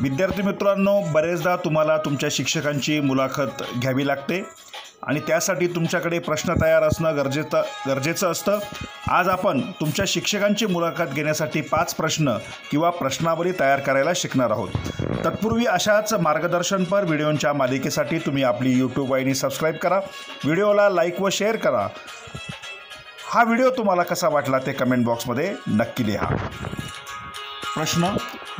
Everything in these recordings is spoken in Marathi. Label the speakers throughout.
Speaker 1: विद्यार्थी मित्रांनो, बरेचदा तुम्हाला तुमच्या शिक्षकांची मुलाखत घ्यावी लागते आणि त्यासाठी तुमच्याकडे प्रश्न तयार असणं गरजेचं असतं। आज आपण तुमच्या शिक्षकांची मुलाखत घेण्यासाठी 5 प्रश्न किंवा प्रश्नावली तयार करायला शिकणार आहोत। तत्पूर्वी अशाच मार्गदर्शनपर व्हिडिओंच्या मालिकेसाठी तुम्ही आपली YouTube वाहिनी सबस्क्राईब करा, व्हिडिओला लाईक व शेअर करा। हा व्हिडिओ तुम्हाला कसा वाटला ते कमेंट बॉक्समध्ये नक्की लिहा। प्रश्न: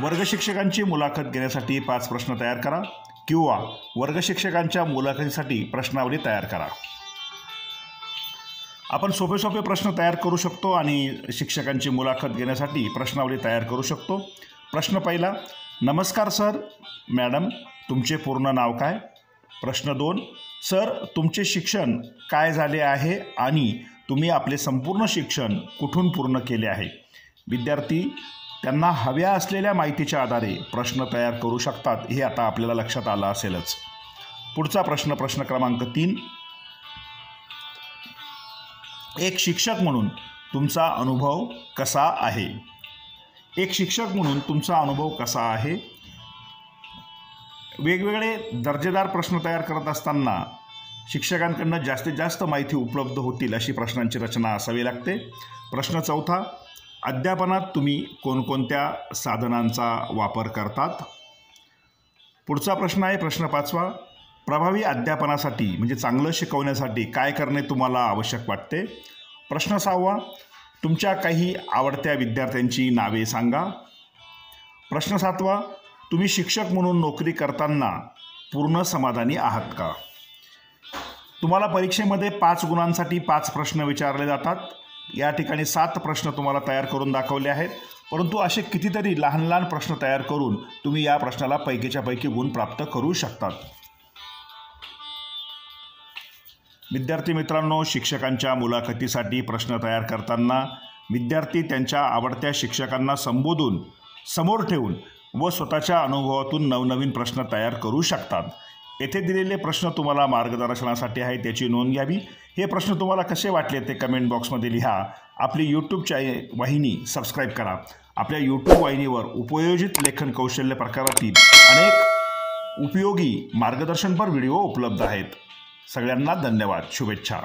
Speaker 1: वर्ग शिक्षकांची मुलाखत घेण्यासाठी 5 प्रश्न तयार करा किंवा वर्ग शिक्षकांच्या मुलाखतीसाठी प्रश्नावली तयार करा। आपण सोपे प्रश्न तयार करू शकतो आणि शिक्षकांची मुलाखत घेण्यासाठी प्रश्नावली तयार करू शकतो। प्रश्न पहिला: नमस्कार सर, मॅडम, तुमचे पूर्ण नाव काय? प्रश्न 2: सर, तुमचे शिक्षण काय झाले आहे आणि तुम्ही आपले संपूर्ण शिक्षण कुठून पूर्ण केले आहे? विद्यार्थी त्यांना हव्या असलेल्या माहितीच्या आधारे प्रश्न तयार करू शकतात, हे आता आपल्याला लक्षात आलं असेलच। पुढचा प्रश्न, प्रश्न क्रमांक 3: एक शिक्षक म्हणून तुमचा अनुभव कसा आहे? एक शिक्षक म्हणून तुमचा अनुभव कसा आहे? वेगवेगळे दर्जेदार प्रश्न तयार करत असताना शिक्षकांकडून जास्तीत जास्त माहिती उपलब्ध होतील अशी प्रश्नांची रचना असावी लागते। प्रश्न चौथा: अध्यापनात तुम्ही कोणकोणत्या साधनांचा वापर करतात? पुढचा प्रश्न आहे प्रश्न 5वा: प्रभावी अध्यापनासाठी म्हणजे चांगलं शिकवण्यासाठी काय करणे तुम्हाला आवश्यक वाटते? प्रश्न 6वा: तुमच्या काही आवडत्या विद्यार्थ्यांची नावे सांगा। प्रश्न 7वा: तुम्ही शिक्षक म्हणून नोकरी करताना पूर्ण समाधानी आहात का? तुम्हाला परीक्षेमध्ये 5 गुणांसाठी 5 प्रश्न विचारले जातात। या ठिकाणी 7 प्रश्न तुम्हाला तयार करून दाखवले आहेत, परंतु असे कितीतरी लहान प्रश्न तयार करून तुम्ही या प्रश्नाला पैकीच्या पैकी गुण प्राप्त करू शकतात। विद्यार्थी मित्रांनो, शिक्षकांच्या मुलाखतीसाठी प्रश्न तयार करताना विद्यार्थी त्यांच्या आवडत्या शिक्षकांना संबोधून समोर ठेवून व स्वतःच्या अनुभवातून नवनवीन प्रश्न तयार करू शकतात। येथे दिलेले प्रश्न तुम्हाला मार्गदर्शनासाठी आहेत, त्याची नोंद घ्यावी। हे प्रश्न तुम्हाला कसे वाटले ते कमेंट बॉक्समध्ये लिहा। आपली YouTube वाहिनी सबस्क्राईब करा। आपल्या YouTube वाहिनीवर उपयोजित लेखन कौशल्य प्रकारातील अनेक उपयोगी मार्गदर्शनपर व्हिडिओ उपलब्ध आहेत। सगळ्यांना धन्यवाद, शुभेच्छा।